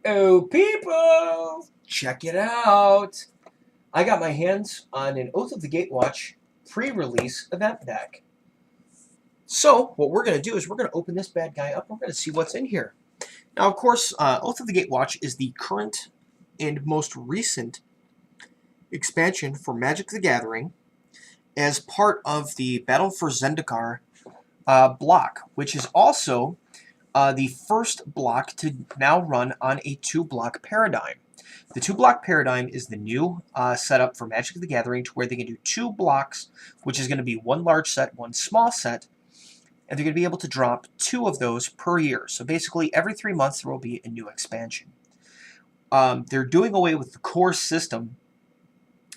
Oh, people! Check it out! I got my hands on an Oath of the Gatewatch pre-release event deck. So, what we're going to do is we're going to open this bad guy up. We're going to see what's in here. Now, of course, Oath of the Gatewatch is the current and most recent expansion for Magic the Gathering as part of the Battle for Zendikar block, which is also the first block to now run on a 2-block paradigm. The 2-block paradigm is the new setup for Magic the Gathering, to where they can do 2 blocks, which is going to be 1 large set, 1 small set, and they're going to be able to drop 2 of those per year. So basically, every 3 months there will be a new expansion. They're doing away with the core system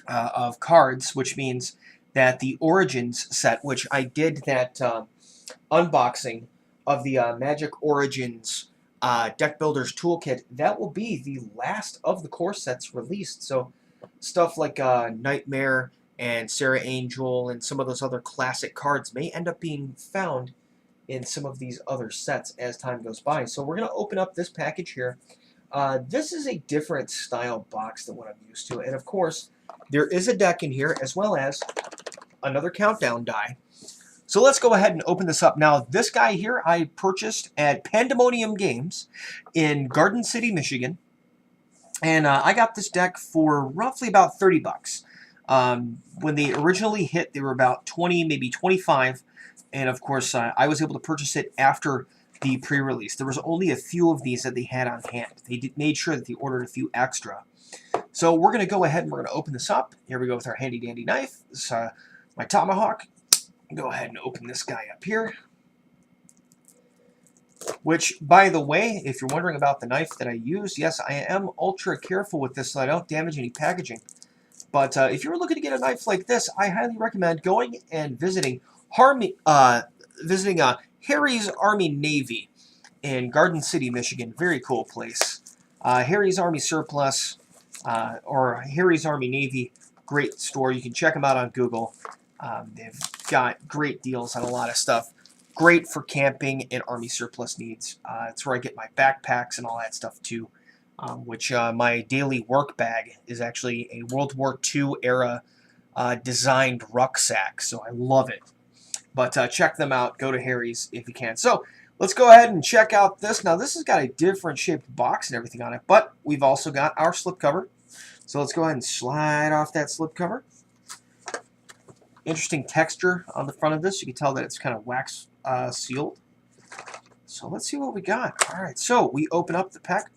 of cards, which means that the Origins set, which I did that unboxing of the Magic Origins Deck Builders Toolkit, that will be the last of the core sets released. So stuff like Nightmare and Sarah Angel and some of those other classic cards may end up being found in some of these other sets as time goes by. So we're going to open up this package here. This is a different style box than what I'm used to. And of course, there is a deck in here as well as another countdown die. So let's go ahead and open this up. Now, this guy here I purchased at Pandemonium Games in Garden City, Michigan. And I got this deck for roughly about 30 bucks. When they originally hit, they were about 20, maybe 25. And of course, I was able to purchase it after the pre-release. There was only a few of these that they had on hand. They made sure that they ordered a few extra. So we're going to go ahead and we're going to open this up. Here we go with our handy dandy knife. This is my tomahawk. Go ahead and open this guy up here. Which, by the way, if you're wondering about the knife that I use, yes, I am ultra careful with this so I don't damage any packaging. But if you're looking to get a knife like this, I highly recommend going and visiting Harry's Army Navy in Garden City, Michigan. Very cool place. Harry's Army Surplus or Harry's Army Navy, great store. You can check them out on Google. They've got great deals on a lot of stuff. Great for camping and Army surplus needs. It's where I get my backpacks and all that stuff too, which my daily work bag is actually a World War II era designed rucksack, so I love it. But check them out. Go to Harry's if you can. So let's go ahead and check out this. Now, this has got a different shaped box and everything on it, but we've also got our slipcover. So let's go ahead and slide off that slipcover. Interesting texture on the front of this. You can tell that it's kind of wax sealed. So let's see what we got. All right, so we open up the pack.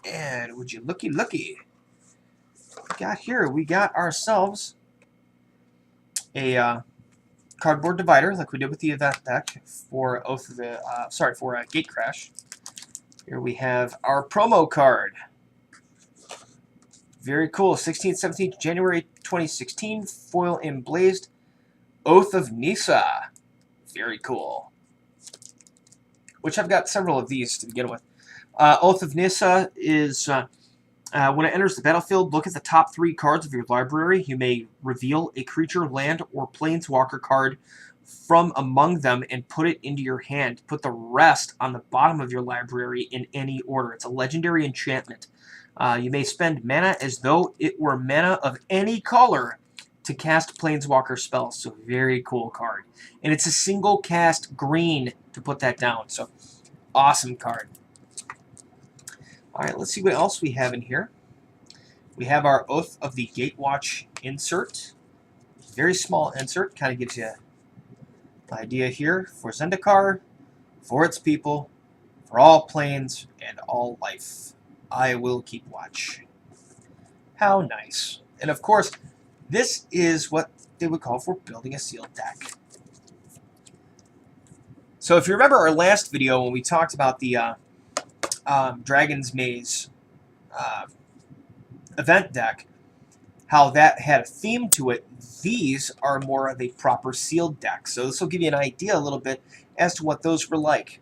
And would you looky. We got ourselves a cardboard divider like we did with the event deck for Oath of the for Gate Crash. Here we have our promo card. Very cool. 16th, 17th January 2016, foil emblazed Oath of Nissa. Very cool. Which I've got several of these to begin with. Oath of Nissa is when it enters the battlefield, look at the top 3 cards of your library. You may reveal a creature, land, or planeswalker card from among them and put it into your hand. Put the rest on the bottom of your library in any order. It's a legendary enchantment. You may spend mana as though it were mana of any color to cast planeswalker spells. So very cool card. And it's a single cast green to put that down. So awesome card. Alright, let's see what else we have in here. We have our Oath of the Gatewatch insert. Very small insert. Kind of gives you an idea here for Zendikar, for its people, for all planes, and all life. I will keep watch. How nice. And of course, this is what they would call for building a sealed deck. So if you remember our last video when we talked about the Dragon's Maze event deck, how that had a theme to it, these are more of a proper sealed deck. So this will give you an idea a little bit as to what those were like.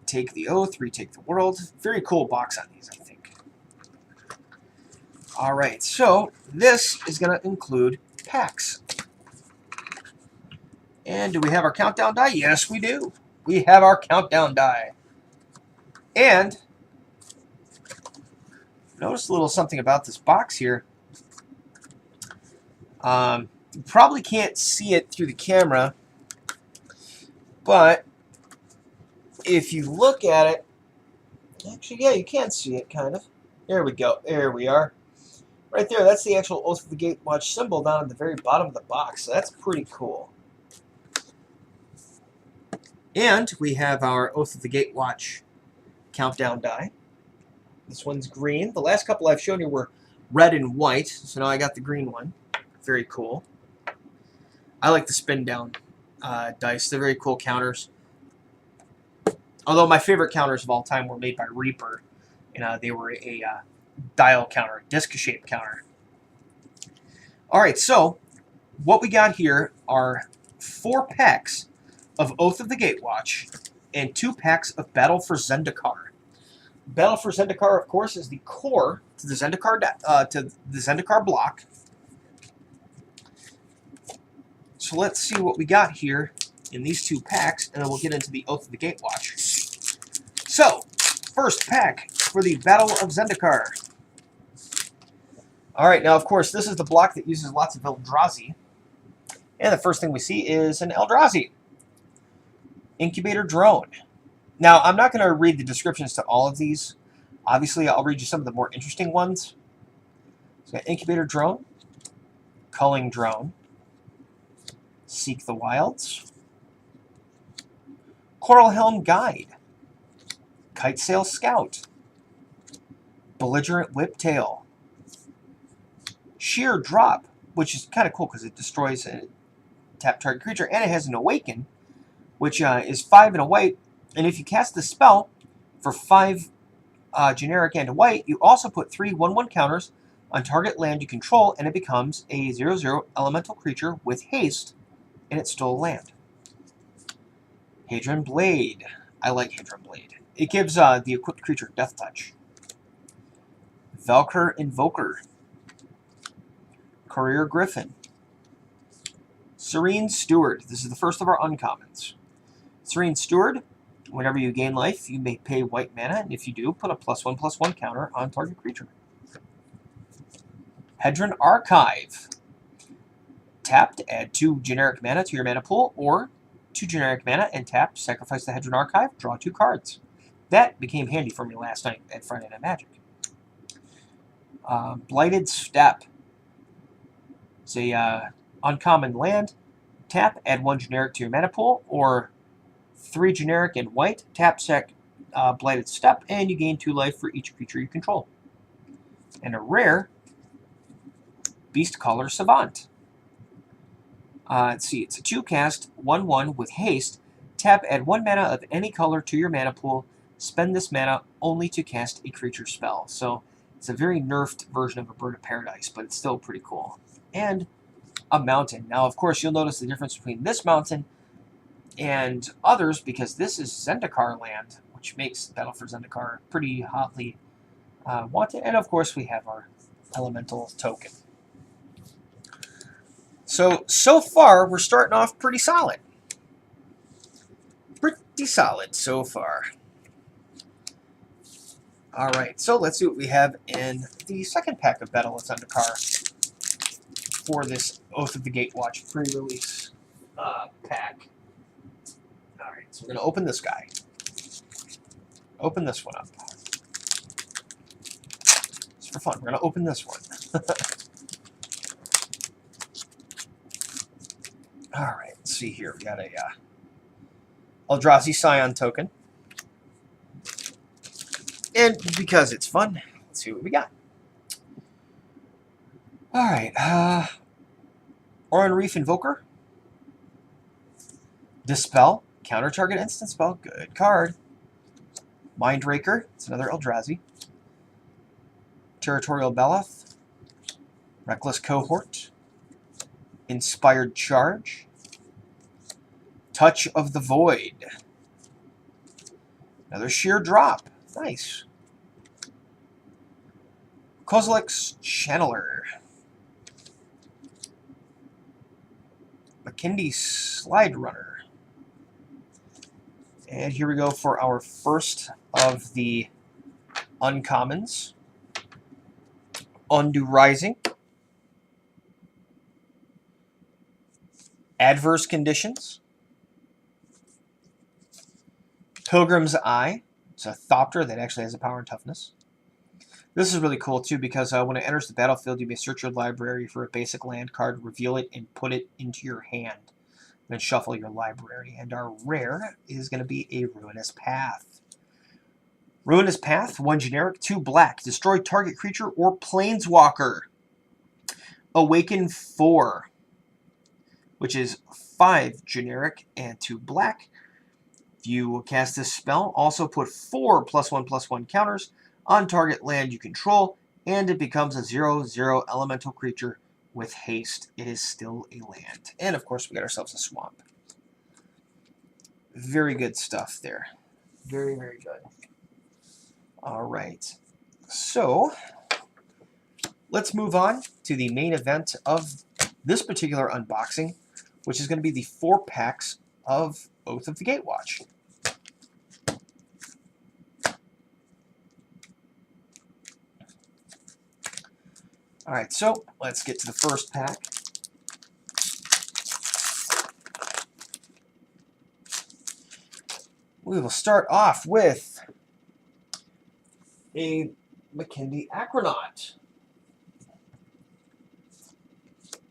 Take the oath, retake the world. Very cool box on these, I think. Alright, so this is going to include packs. And do we have our countdown die? Yes, we do. We have our countdown die. And Notice a little something about this box here. You probably can't see it through the camera, but if you look at it, actually, yeah, you can see it, kind of. There we go. There we are. Right there, that's the actual Oath of the Gatewatch symbol down at the very bottom of the box. So that's pretty cool. And we have our Oath of the Gatewatch countdown die. This one's green. The last couple I've shown you were red and white, so now I got the green one. Very cool. I like the spin down dice. They're very cool counters. Although my favorite counters of all time were made by Reaper. And they were a dial counter, disc-shaped counter. Alright, so what we got here are 4 packs of Oath of the Gatewatch and 2 packs of Battle for Zendikar. Battle for Zendikar, of course, is the core to the Zendikar block. So let's see what we got here in these 2 packs, and then we'll get into the Oath of the Gatewatch. So, first pack for the Battle of Zendikar. Alright, now of course this is the block that uses lots of Eldrazi. And the first thing we see is an Eldrazi. Incubator Drone. Now, I'm not going to read the descriptions to all of these. Obviously, I'll read you some of the more interesting ones. So we got Incubator Drone, Culling Drone, Seek the Wilds, Coral Helm Guide, Kitesail Scout, Belligerent Whiptail, Sheer Drop, which is kind of cool because it destroys a tap target creature, and it has an Awaken, which is 5 and a white, and if you cast the spell for 5 generic and a white, you also put 3 1/1 counters on target land you control, and it becomes a 0/0 elemental creature with haste, and it's still a land. Hadron Blade. I like Hadron Blade. It gives the equipped creature Death Touch. Valkyr Invoker. Courier Griffin. Serene Steward. This is the first of our uncommons. Serene Steward. Whenever you gain life, you may pay white mana, and if you do, put a +1/+1 counter on target creature. Hedron Archive. Tap to add 2 generic mana to your mana pool, or 2 generic mana and tap, sacrifice the Hedron Archive, draw 2 cards. That became handy for me last night at Friday Night Magic. Blighted Step. It's a uncommon land. Tap, add 1 generic to your mana pool, or 3 generic and white. Tap, sack Blighted Step, and you gain 2 life for each creature you control. And a rare, Beastcaller Savant. Let's see, it's a 2-cast, 1/1 with haste. Tap, add 1 mana of any color to your mana pool. Spend this mana only to cast a creature spell. So it's a very nerfed version of a Bird of Paradise, but it's still pretty cool. And a mountain. Now, of course, you'll notice the difference between this mountain and others, because this is Zendikar land, which makes Battle for Zendikar pretty hotly wanted. And, of course, we have our elemental token. So far, we're starting off pretty solid. Pretty solid so far. Alright, so let's see what we have in the second pack of Battle of Zendikar for this Oath of the Gatewatch pre-release pack. Alright, so we're going to open this guy. Open this one up. Just for fun, we're going to open this one. Alright, let's see here. We got a Eldrazi Scion token. And because it's fun, let's see what we got. Alright, Oran Reef Invoker. Dispel, counter target instant spell, good card. Mindraker, it's another Eldrazi. Territorial Belloth. Reckless Cohort. Inspired Charge. Touch of the Void. Another Sheer Drop. Nice. Kozilek's Channeler. Makindi Slide Runner. And here we go for our first of the uncommons. Undue Rising. Adverse Conditions. Pilgrim's Eye. It's a Thopter that actually has a power and toughness. This is really cool too because when it enters the battlefield, you may search your library for a basic land card, reveal it, and put it into your hand. Then shuffle your library. And our rare is going to be a Ruinous Path. Ruinous Path, 1 generic, 2 black. Destroy target creature or planeswalker. Awaken 4, which is 5 generic and 2 black. If you cast this spell, also put 4 +1/+1 counters on target land you control, and it becomes a 0/0 elemental creature with haste. It is still a land. And of course, we got ourselves a swamp. Very good stuff there. Very, very good. All right. So, let's move on to the main event of this particular unboxing, which is going to be the 4 packs of Oath of the Gatewatch. Alright, so let's get to the first pack. We will start off with a McKinley Acronaut.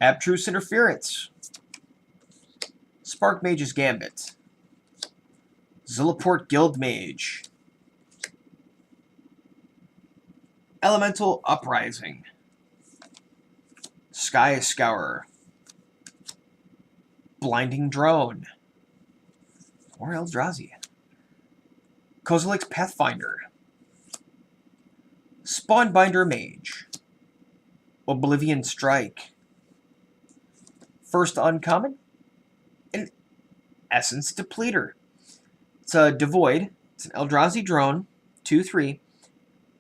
Abstruse Interference. Spark Mage's Gambit. Zilliport Guildmage. Elemental Uprising. Sky Scourer. Blinding Drone. Or Eldrazi. Kozilek's Pathfinder. Spawnbinder Mage. Oblivion Strike. First uncommon. An Essence Depleter. It's a Devoid. It's an Eldrazi drone. 2/3.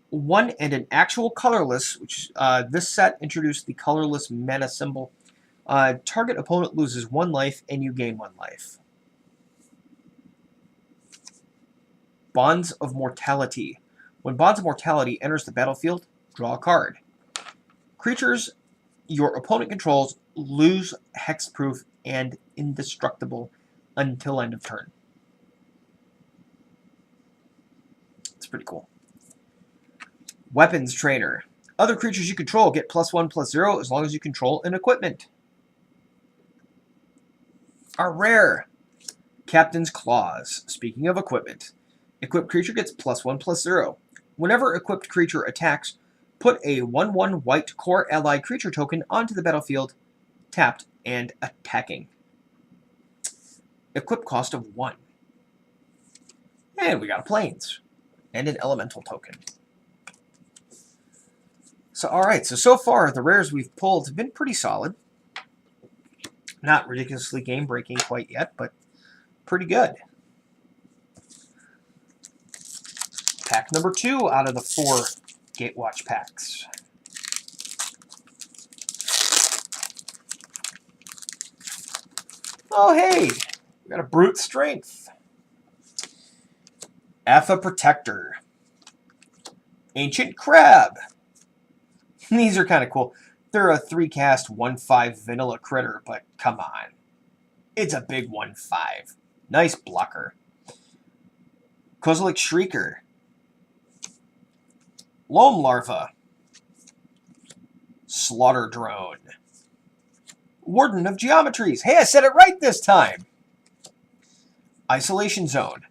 1 and an actual colorless, which this set introduced the colorless mana symbol. Target opponent loses 1 life and you gain 1 life. Bonds of Mortality. When Bonds of Mortality enters the battlefield, draw a card. Creatures your opponent controls lose hexproof and indestructible until end of turn. It's pretty cool. Weapons Trainer. Other creatures you control get +1/+0 as long as you control an equipment. Our rare. Captain's Claws. Speaking of equipment. Equipped creature gets +1/+0. Whenever equipped creature attacks, put a 1/1 white core ally creature token onto the battlefield, tapped and attacking. Equip cost of 1. And we got a Plains. And an elemental token. So, alright, so far the rares we've pulled have been pretty solid. Not ridiculously game-breaking quite yet, but pretty good. Pack number 2 out of the 4 Gatewatch packs. Oh, hey! We got a Brute Strength. Aetha Protector. Ancient Crab. These are kind of cool. They're a 3-cast 1/5 vanilla critter, but come on. It's a big 1/5. Nice blocker. Kozilek Shrieker. Loam Larva. Slaughter Drone. Warden of Geometries. Hey, I said it right this time. Isolation Zone.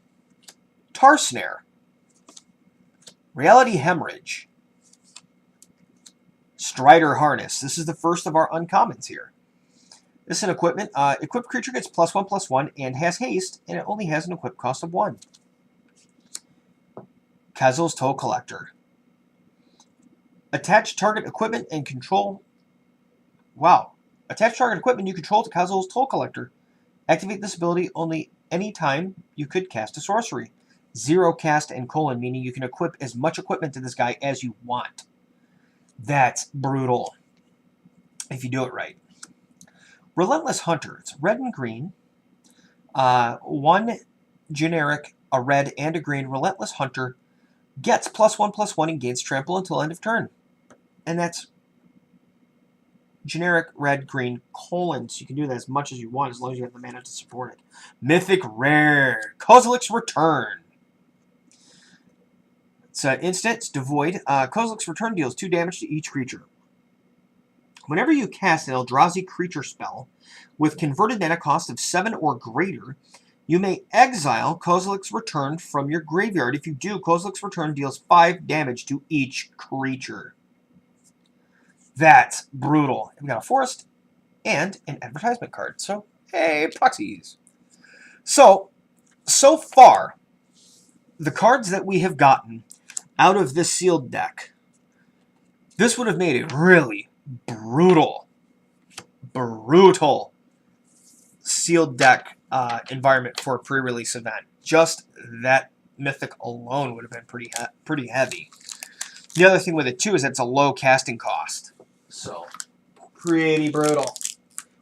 Tar Snare. Reality Hemorrhage. Strider Harness. This is the first of our uncommons here. This is an equipment. Equipped creature gets +1/+1 and has haste, and it only has an equip cost of 1. Kazel's Toll Collector. Attach target equipment and control. Wow. Attach target equipment you control to Kazel's Toll Collector. Activate this ability only any time you could cast a sorcery. 0 cast and colon, meaning you can equip as much equipment to this guy as you want. That's brutal. If you do it right. Relentless Hunter. It's red and green. 1 generic, a red and a green. Relentless Hunter gets +1/+1 and gains trample until end of turn. And that's generic red, green, colon. So you can do that as much as you want as long as you have the mana to support it. Mythic rare. Kozilek's Return. It's instant. It's devoid. Kozilek's Return deals 2 damage to each creature. Whenever you cast an Eldrazi creature spell with converted mana cost of 7 or greater, you may exile Kozilek's Return from your graveyard. If you do, Kozilek's Return deals 5 damage to each creature. That's brutal. We got a forest and an advertisement card. So, hey, proxies. So far, the cards that we have gotten out of this sealed deck, this would have made it really brutal sealed deck environment for a pre-release event. Just that mythic alone would have been pretty heavy. The other thing with it too is that it's a low casting cost, so pretty brutal.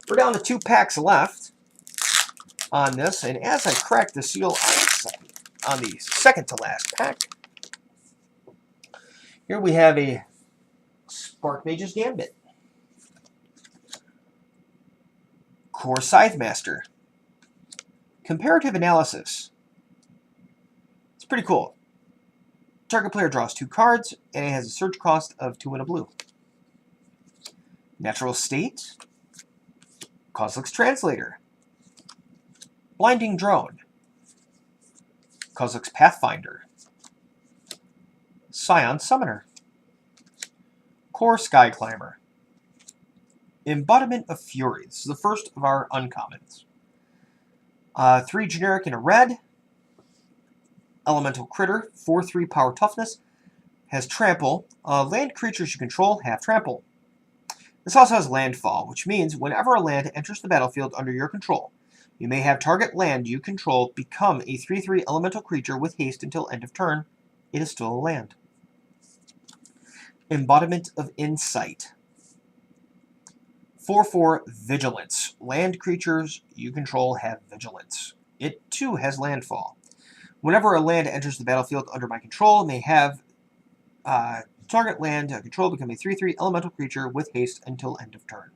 We're down to 2 packs left on this, and as I crack the seal on the second to last pack, here we have a Spark Mage's Gambit. Core Scythe Master. Comparative Analysis. It's pretty cool. Target player draws 2 cards, and it has a search cost of 2 and a blue. Natural State. Kozilek's Translator. Blinding Drone. Kozilek's Pathfinder. Scion Summoner. Core Sky Climber. Embodiment of Fury. This is the first of our uncommons. 3 generic and a red. Elemental Critter, 4/3 power toughness. Has trample. Land creatures you control have trample. This also has landfall, which means whenever a land enters the battlefield under your control, you may have target land you control become a 3/3 elemental creature with haste until end of turn. It is still a land. Embodiment of Insight. 4/4 Vigilance. Land creatures you control have Vigilance. It too has landfall. Whenever a land enters the battlefield under my control, may have target land control become a 3/3 elemental creature with haste until end of turn.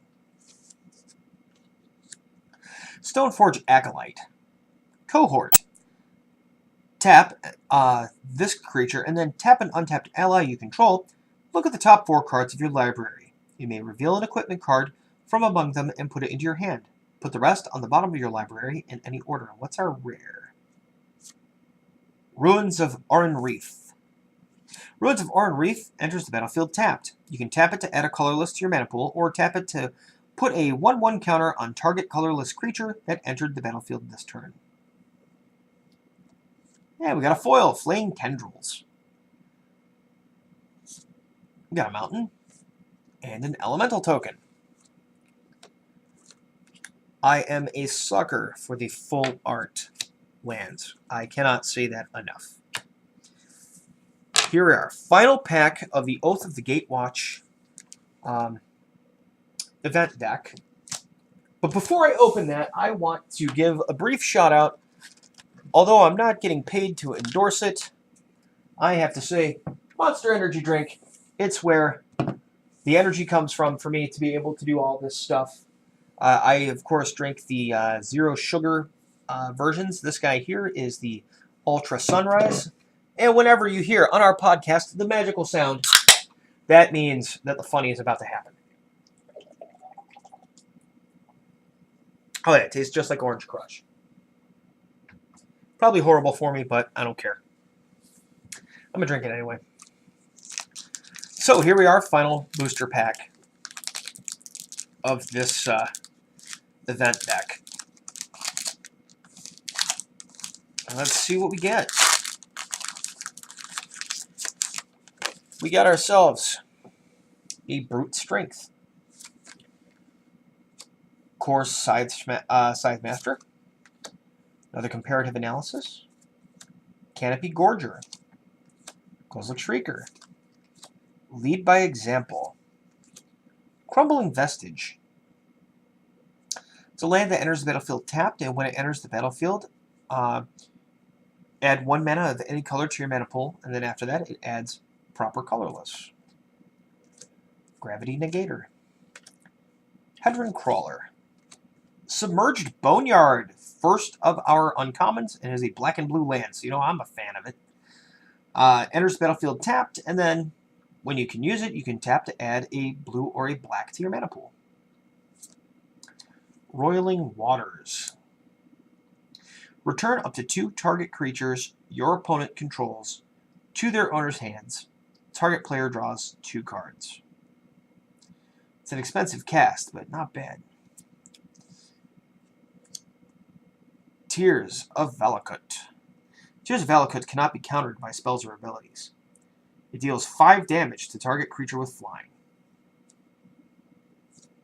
Stoneforge Acolyte. Cohort. Tap this creature and then tap an untapped ally you control. Look at the top 4 cards of your library. You may reveal an equipment card from among them and put it into your hand. Put the rest on the bottom of your library in any order. What's our rare? Ruins of Oran Reef. Ruins of Oran Reef enters the battlefield tapped. You can tap it to add a colorless to your mana pool, or tap it to put a 1/1 counter on target colorless creature that entered the battlefield this turn. Yeah, we got a foil, Flaying Tendrils. We got a mountain and an elemental token. I am a sucker for the full art lands. I cannot say that enough. Here we are. Final pack of the Oath of the Gatewatch event deck. But before I open that, I want to give a brief shout out. Although I'm not getting paid to endorse it, I have to say, Monster Energy drink. It's where the energy comes from for me to be able to do all this stuff. I, of course, drink the zero sugar versions. This guy here is the Ultra Sunrise. And whenever you hear on our podcast the magical sound, that means that the funny is about to happen. Oh, yeah, it tastes just like Orange Crush. Probably horrible for me, but I don't care. I'm going to drink it anyway. So here we are, final booster pack of this event deck. Let's see what we get. We got ourselves a Brute Strength, Core Scythe Master, another Comparative Analysis, Canopy Gorger, Kozilek's Shrieker, Lead by Example, Crumbling Vestige. It's a land that enters the battlefield tapped, and when it enters the battlefield, add 1 mana of any color to your mana pool, and then after that, it adds proper colorless. Gravity Negator. Hedron Crawler. Submerged Boneyard. First of our uncommons, and is a black and blue land, so you know I'm a fan of it. Enters the battlefield tapped, and then when you can use it, you can tap to add a blue or a black to your mana pool. Roiling Waters. Return up to 2 target creatures your opponent controls to their owner's hands. Target player draws 2 cards. It's an expensive cast, but not bad. Tears of Valakut. Tears of Valakut cannot be countered by spells or abilities. It deals 5 damage to target creature with flying.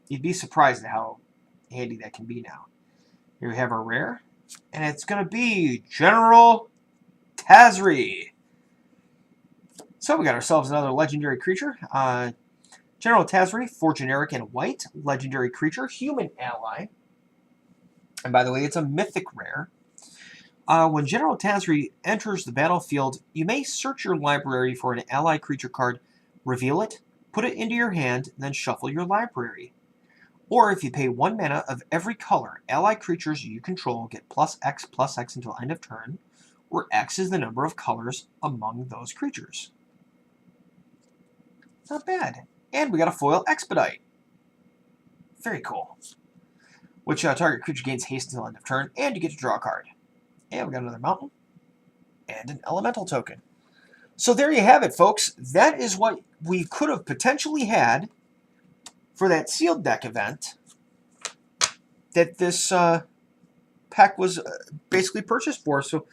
You'd be surprised at how handy that can be now. Here we have our rare, and it's going to be General Tazri. So we got ourselves another legendary creature. General Tazri, 4 generic and white, legendary creature, human ally. And by the way, it's a mythic rare. When General Tazri enters the battlefield, you may search your library for an ally creature card, reveal it, put it into your hand, then shuffle your library. Or if you pay 1 mana of every color, ally creatures you control get +X until end of turn, where X is the number of colors among those creatures. Not bad. And we got a foil Expedite. Very cool. Which target creature gains haste until end of turn, and you get to draw a card. And we got another mountain, and an elemental token. So there you have it, folks. That is what we could have potentially had for that sealed deck event that this pack was basically purchased for. So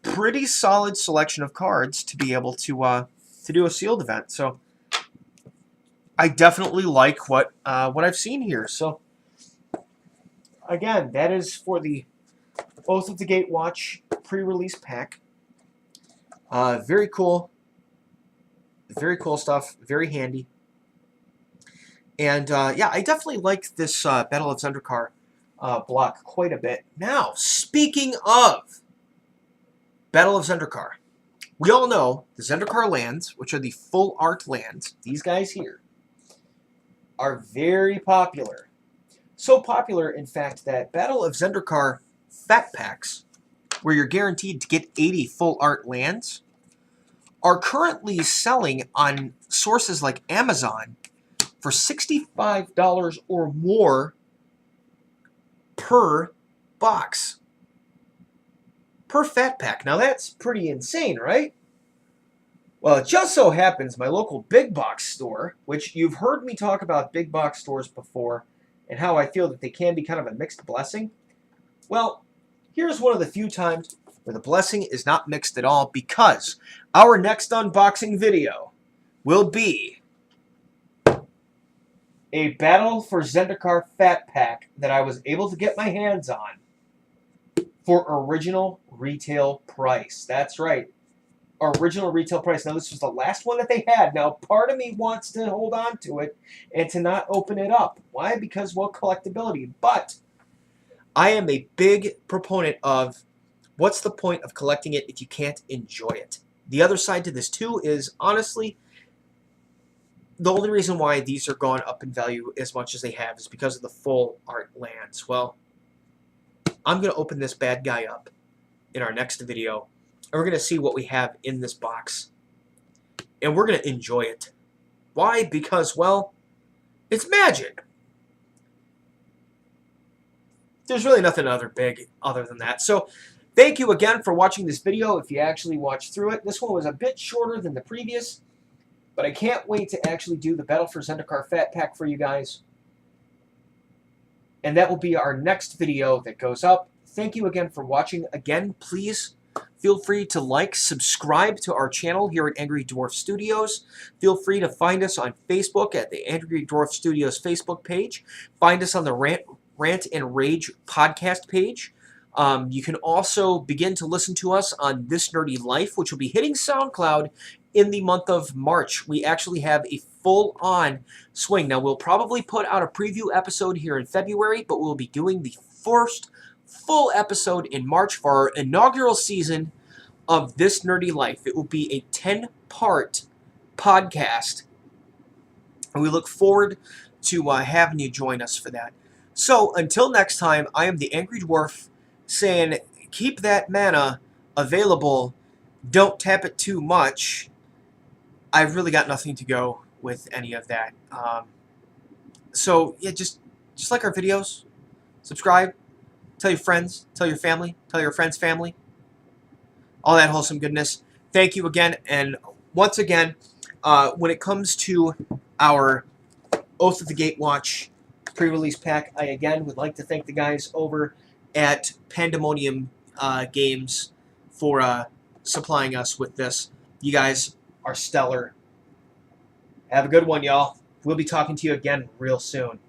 pretty solid selection of cards to be able to do a sealed event. So I definitely like what I've seen here. So again, that is for the Oath of the Gatewatch pre-release pack. Very cool. Very cool stuff. Very handy. And yeah, I definitely like this Battle of Zendikar block quite a bit. Now, speaking of Battle of Zendikar, we all know the Zendikar lands, which are the full art lands, these guys here, are very popular. So popular, in fact, that Battle of Zendikar Fat Packs, where you're guaranteed to get 80 full art lands, are currently selling on sources like Amazon for $65 or more per box. Per Fat Pack. Now that's pretty insane, right? Well, it just so happens my local big box store, which you've heard me talk about big box stores before, and how I feel that they can be kind of a mixed blessing. Well, here's one of the few times where the blessing is not mixed at all, because our next unboxing video will be a Battle for Zendikar Fat Pack that I was able to get my hands on for original retail price. That's right. Original retail price. Now, this was the last one that they had. Now, part of me wants to hold on to it and to not open it up. Why? Because, well, collectability. But I am a big proponent of what's the point of collecting it if you can't enjoy it? The other side to this, too, is, honestly, the only reason why these are gone up in value as much as they have is because of the full art lands. Well, I'm going to open this bad guy up in our next video, and we're going to see what we have in this box. And we're going to enjoy it. Why? Because, well, it's magic. There's really nothing big other than that. So, thank you again for watching this video if you actually watched through it. This one was a bit shorter than the previous, but I can't wait to actually do the Battle for Zendikar Fat Pack for you guys. And that will be our next video that goes up. Thank you again for watching. Again, please feel free to like, subscribe to our channel here at Angry Dwarf Studios. Feel free to find us on Facebook at the Angry Dwarf Studios Facebook page. Find us on the Rant and Rage podcast page. You can also begin to listen to us on This Nerdy Life, which will be hitting SoundCloud in the month of March. We actually have a full-on swing. Now, we'll probably put out a preview episode here in February, but we'll be doing the first full episode in March for our inaugural season of This Nerdy Life. It will be a 10-part podcast, and we look forward to having you join us for that. So until next time, I am the Angry Dwarf saying keep that mana available. Don't tap it too much. I've really got nothing to go with any of that. So yeah, just like our videos, subscribe, tell your friends, tell your family, tell your friends' family, all that wholesome goodness. Thank you again, and once again, when it comes to our Oath of the Gatewatch pre-release pack, I again would like to thank the guys over at Pandemonium Games for supplying us with this. You guys are stellar. Have a good one, y'all. We'll be talking to you again real soon.